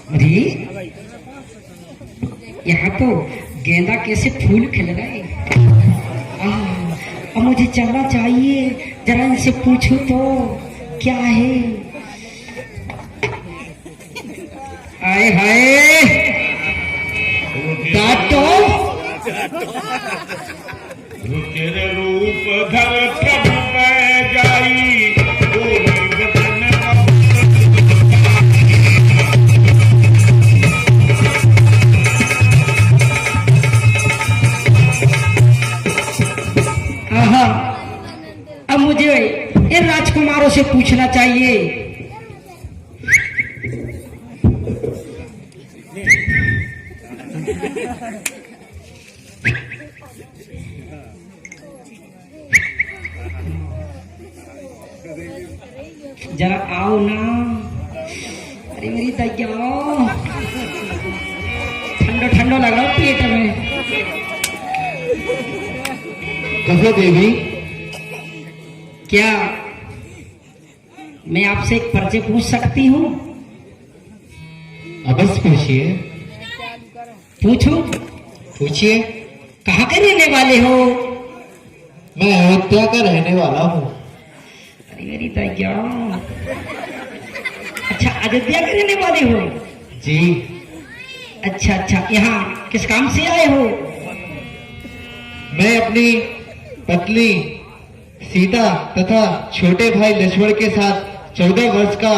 अरे यहाँ तो गेंदा कैसे फूल खिल रहे। अब मुझे चलना चाहिए, जरा इनसे पूछूं तो क्या है। आए हाय डाटो तेरे रूप धर प्रभु मैं जाई अब मुझे इन राजकुमारों से पूछना चाहिए। जरा आओ ना, अरे मेरी दैया ठंडो ठंडो लग रहा पेट में। कहो देवी। क्या मैं आपसे एक परिचय पूछ सकती हूँ? अवश्य पूछिए। पूछूं? पूछिए। कहाँ के रहने वाले हो? मैं अयोध्या का रहने वाला हूँ। अरे मेरी दैया, अच्छा अयोध्या के रहने वाले हो जी। अच्छा अच्छा, यहाँ किस काम से आए हो? मैं अपनी पत्नी सीता तथा छोटे भाई लक्ष्मण के साथ 14 वर्ष का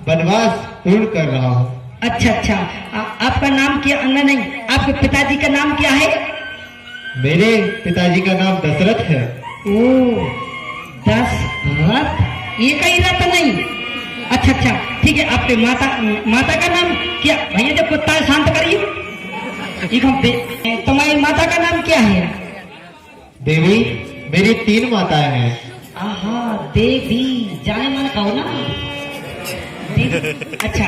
वनवास पूर्ण कर रहा हूँ। अच्छा अच्छा, आपका नाम क्या? नहीं, आपके पिताजी का नाम क्या है? मेरे पिताजी का नाम दशरथ है। ओ दशरथ, ये कहीं रथ नहीं। अच्छा अच्छा ठीक है, आपके माता का नाम क्या? भैया जब कुत्ता है शांत करिए। तुम्हारी माता का नाम क्या है? देवी, मेरी 3 माताएं हैं। आहा, देवी जाने माने कहो ना देवी। अच्छा,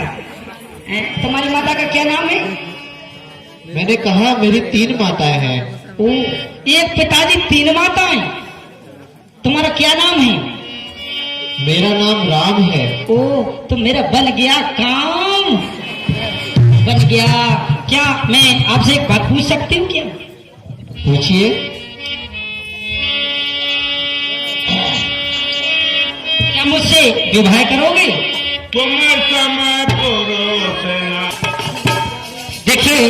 तुम्हारी माता का क्या नाम है? मैंने कहा मेरी 3 माताएं हैं। ओ, एक पिताजी 3 माताएं। तुम्हारा क्या नाम है? मेरा नाम राम है। ओ, तो मेरा बन गया काम, बन गया। क्या मैं आपसे एक बात पूछ सकती हूँ क्या? पूछिए। क्या मुझसे विवाह करोगे? तुम समय पुरुष। देखिए,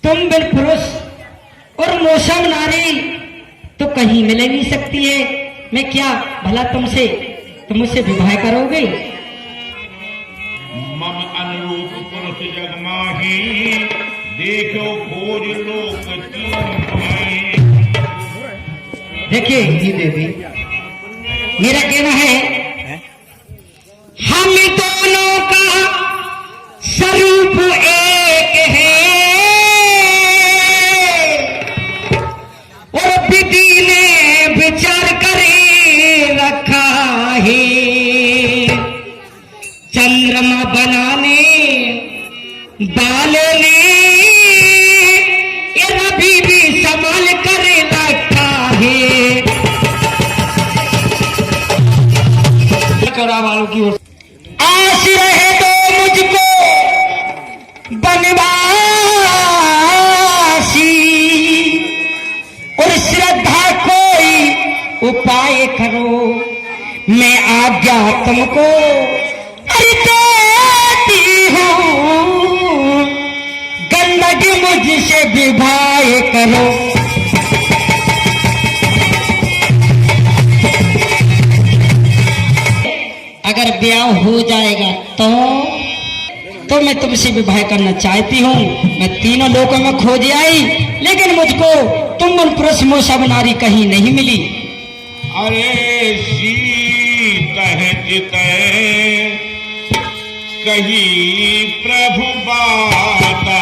तुम बिन पुरुष और मौसम नारी तो कहीं मिल नहीं सकती है। मैं क्या भला तुम मुझसे विवाह करोगे? मम अनुरूप पुरुष जग माही, देखो खोज लोक तीन। देखिए जी देवी। मेरा कहना है, हम दोनों का स्वरूप एक है और विधि ने विचार करे रखा है। चंद्रमा बनाने वाले ने ये रवि भी संभाल कर रखा है। चौरा वालों की ओर आश रहे तो मुझको बनवासी और श्रद्धा कोई उपाय करो, मैं आज्ञा तुमको देती हूँ। गंदगी मुझसे विवाह करो। अगर ब्याह हो जाएगा तो मैं तुमसे विवाह करना चाहती हूँ। मैं तीनों लोकों में खोज आई, लेकिन मुझको तुम मन पुरुष सब नारी कहीं नहीं मिली। अरे सीत चित कही प्रभु बाता,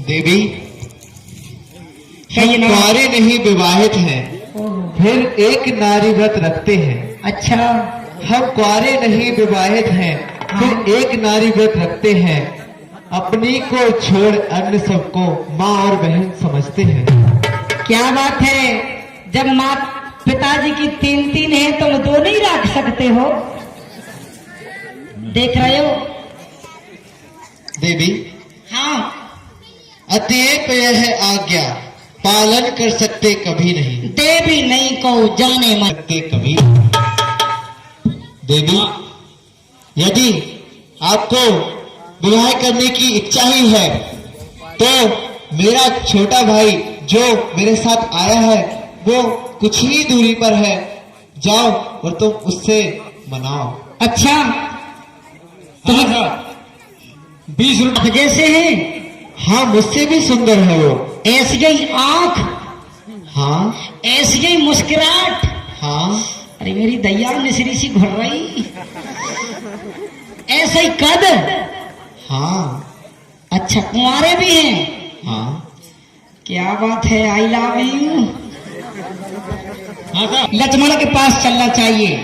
देवी, सही ना? नहीं विवाहित हैं, फिर एक नारी व्रत रखते हैं। अच्छा, हम कुआरे नहीं विवाहित हैं, फिर एक नारी व्रत रखते हैं। अपनी को छोड़ अन्य सबको माँ और बहन समझते हैं। क्या बात है, जब माँ पिताजी की 3 है तुम 2 नहीं रख सकते हो? देख रहे हो? देवी, हाँ, अतएव यह है आज्ञा, पालन कर सकते कभी नहीं। देवी नहीं को जाने मत। सकते कभी। देवी, यदि आपको विवाह करने की इच्छा ही है तो मेरा छोटा भाई जो मेरे साथ आया है वो कुछ ही दूरी पर है, जाओ और तुम उससे मनाओ। अच्छा, तुम 20 रुपये जैसे हैं? हाँ, मुझसे भी सुंदर है वो। ऐसी गई आंख, हाँ ऐसी गई मुस्कुराहट, हाँ अरे मेरी दैया मिश्री सी घुर रही, ऐसा ही कद। हाँ अच्छा, कुंवारे भी हैं? हाँ। क्या बात है, आई लव यू। लक्ष्मण के पास चलना चाहिए।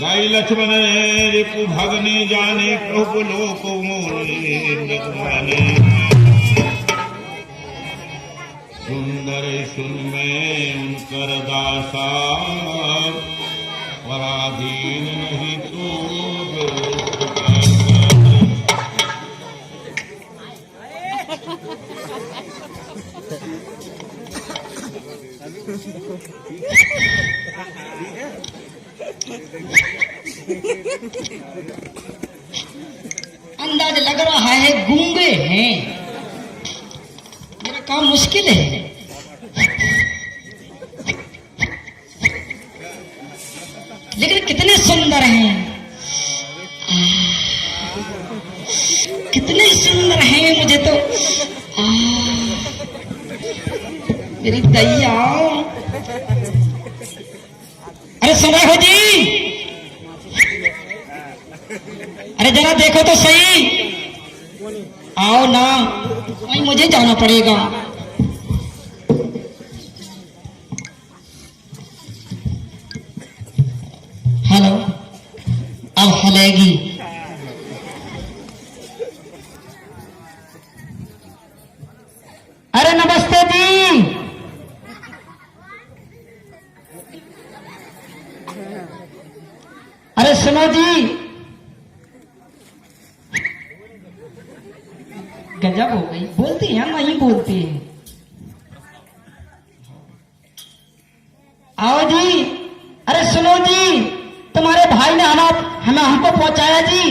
गाई लक्ष्मण रिपु भगने जाने प्रभु लोक मोरे सुंदर सुन में उनकर दासा पराधीन नहीं तो अंदाज लग रहा है गूंगे हैं, मेरा काम मुश्किल है। लेकिन कितने सुंदर हैं, कितने सुंदर हैं, मुझे तो मेरी दैया। अरे समय हो जी, अरे जरा देखो तो सही, आओ ना, वहीं मुझे जाना पड़ेगा। हेलो, अब हलेगी। अरे नमस्ते जी। अरे सुनो जी, गजब हो गई, बोलती हैं नहीं बोलती हैं। आओ जी। अरे सुनो जी, तुम्हारे भाई ने हमें हमको पहुंचाया जी,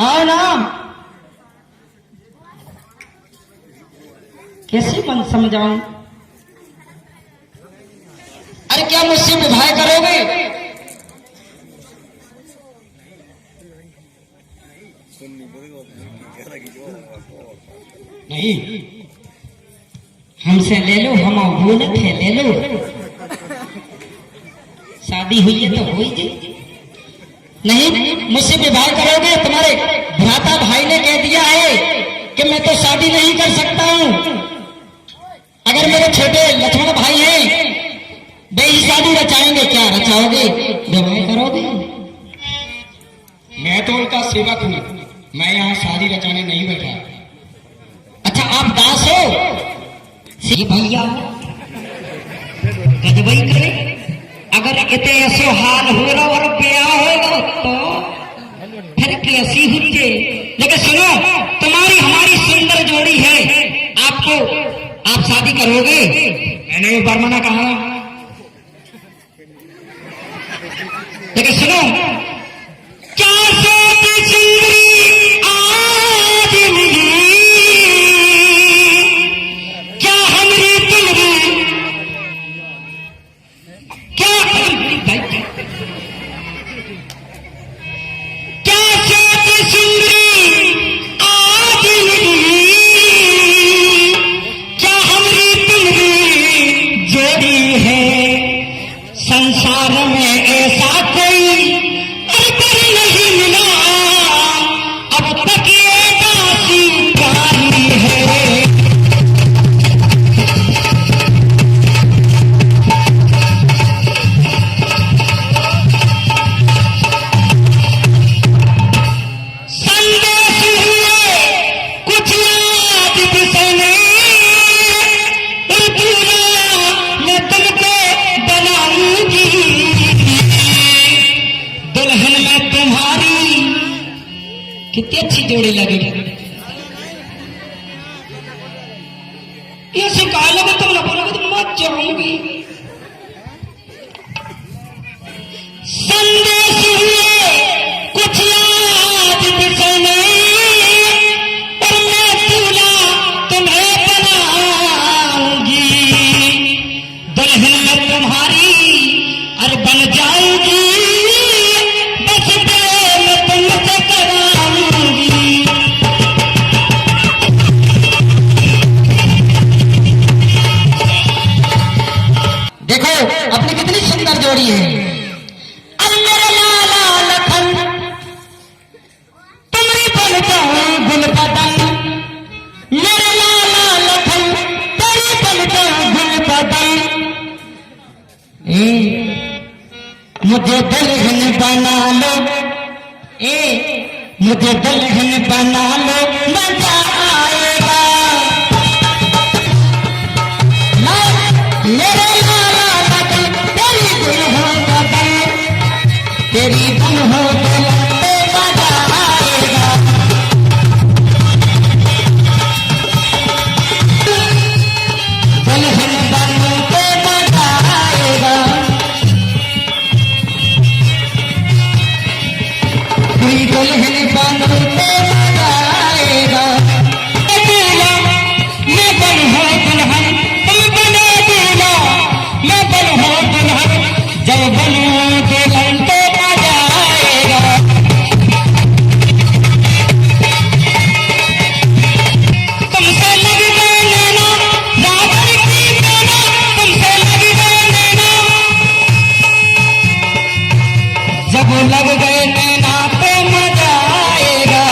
आओ ना। कैसे मन समझाऊं? अरे क्या मुझसे विवाह करोगे? नहीं, हमसे ले लो, हम बोलत है, ले लो। शादी हुई है तो हुई जी। नहीं, मुझसे विवाह करोगे? तुम्हारे भ्राता भाई ने कह दिया है कि मैं तो शादी नहीं कर सकता हूं। अगर मेरे छोटे लक्ष्मण भाई हैं, वे ही शादी रचाएंगे। क्या रचाओगे? विवाह करोगे? मैं तो उनका सेवक हूं, मैं यहाँ शादी रचाने नहीं बैठा। अच्छा, आप दास हो? सी भैया गजबई करे। अगर इतने ऐसे हाल हो रहा और ब्याह होगा तो फिर कैसी हुई? लेकिन सुनो, तुम्हारी हमारी सुंदर जोड़ी है, आप शादी करोगे? मैंने एक बार मना कहा, लेकिन सुनो, क्या सोची सुंदरी आज मिली, क्या हमरी तुलरी, क्या सोची सुंदरी आज मिली, क्या हमरी तुलरी जोड़ी है। संसार में ऐसा कोई कितनी अच्छी जोड़ी लगी। ये सिखा लगे तुम ना बोलोगे तो मत जाऊंगी। संदेश हुए कुछ याद बिसने, पर मैं दूल्हा तुम्हें बनाऊंगी। दुल्हन में तुम्हारी अरे बन जाऊंगी, बस प्रेम तुमसे कराऊंगी। देखो अपनी कितनी सुंदर जोड़ी है। अरे मेरे लाला लखन तुम्हारी बन जाऊं गुल बदन, मेरे लाला लखन तेरी बन जाऊं गुल बदन। मुझे दुल्हन बना लो, मुझे दुल्हन बना लो, मजा आएगा। मेरे लाला लखन तेरी दुल्हन बदन, तेरी बन हो दुल्हन पे मजा आएगा। दुल्हन बन पे मजा आएगा। तेरी दुल्हन बन पे मजा आएगा। दूल्हा मैं बन हो दुल्हन, तुम बने दूल्हा मैं बन हो दुल्हन, जब बनूं दुल्हन तो मजा आएगा। तुमसे लग गए नैना रावण की मैना, तुमसे लग गए नैना, जब लग गए नैना तो मजा आएगा।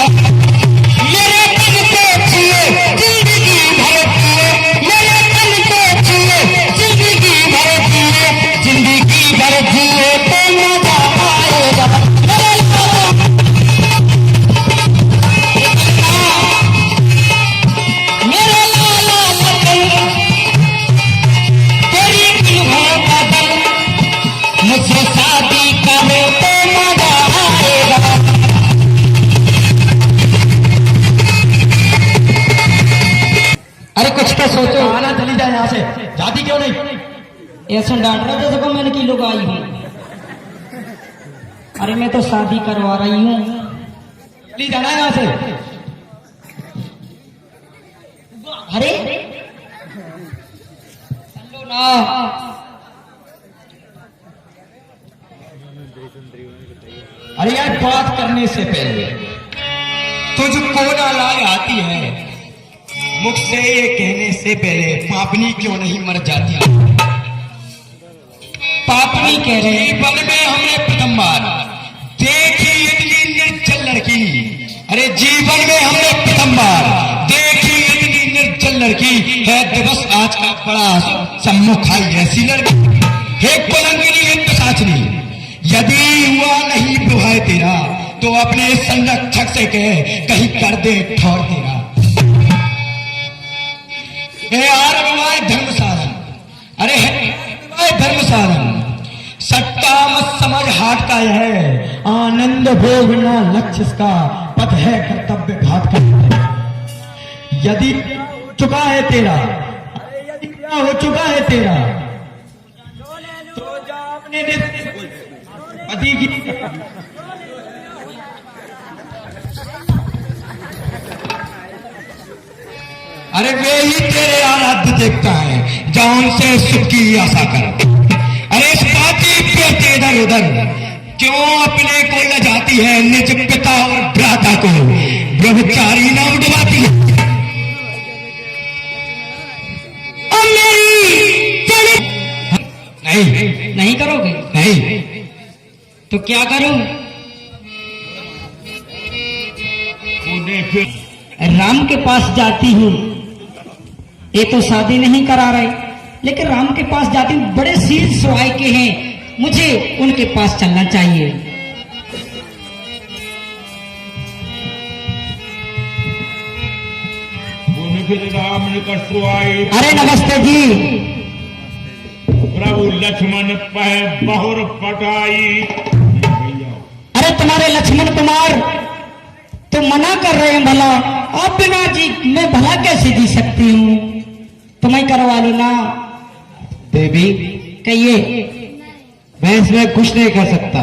मेरे तन को छुए जिंदगी भर जिए, मेरे तन को छुए जिंदगी भर जिए, जिंदगी भर जिए तो मजा आएगा। मेरे लाला मेरे लाला लखन तेरी दुल्हन बदन, मुझसे शादी करो तो मजा आएगा। अरे कुछ तो सोचो। आना चली जाए यहाँ से, जाती क्यों नहीं? ऐसा डांट रहा जैसे को मैंने की लोग आई हूँ। अरे मैं तो शादी करवा रही हूँ। चली जाना है यहाँ से। अरे चलो ना। अरे यार बात करने से पहले तुझको ना लाज आती है, मुझसे ये कहने से पहले पापनी क्यों नहीं मर जाती? पापनी कह रहे हैं। जीवन में हमने प्रथम बार देखी इतनी निर्जल लड़की, अरे जीवन में हमने प्रथम बार देखी इतनी निर्जल लड़की है। दिवस आज का बड़ा सम्मुख आई ऐसी लड़की, हे कुलंगिनी हे पिशाचिनी, यदि हुआ नहीं विवाह तेरा तो अपने संरक्षक से कह कहीं कर दे ठौर तेरा। हे आरवाय धर्मसाधन, अरे हे धर्मसाधन, सट्टा मत समझ हाट का है, आनंद भोगना लक्ष्य का पथ है कर्तव्य घाट का। यदि चुका है तेरा, यदि क्या हो चुका है तेरा, तो जा अपने पति की अरे वे ही तेरे आराध्य देवता है, जा उनसे सुख की आशा कर। अरे इस बाती पे इधर उधर क्यों अपने को न जाती है, निज पिता और भ्राता को ब्रह्मचारी न उड़वाती है। और मेरी नहीं नहीं करोगे नहीं तो क्या करूं? उन्हें फिर राम के पास जाती हूँ। ये तो शादी नहीं करा रहे, लेकिन राम के पास जाती हूँ। बड़े शील स्वभाव के हैं, मुझे उनके पास चलना चाहिए। उन्हें फिर राम निकट आए। अरे नमस्ते जी। प्रभु लक्ष्मण पह बहुर पटाई। अरे तुम्हारे लक्ष्मण कुमार तुम मना कर रहे हैं भला, आप बिना जी मैं भला कैसे जी सकती हूँ? तुम्हें करवा लो ना। देवी, कहिए। मैं इसमें कुछ नहीं कर सकता।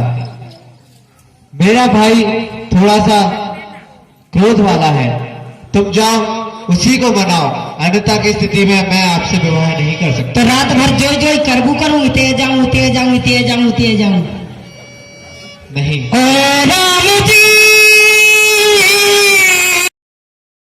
मेरा भाई थोड़ा सा क्रोध वाला है। तुम जाओ उसी को मनाओ, अन्यथा की स्थिति में मैं आपसे विवाह नहीं कर सकता। तो रात भर जोई जोई करबू करूँ, ते जाऊं ते जाऊं ते जाऊं ते जाऊं। नहीं, और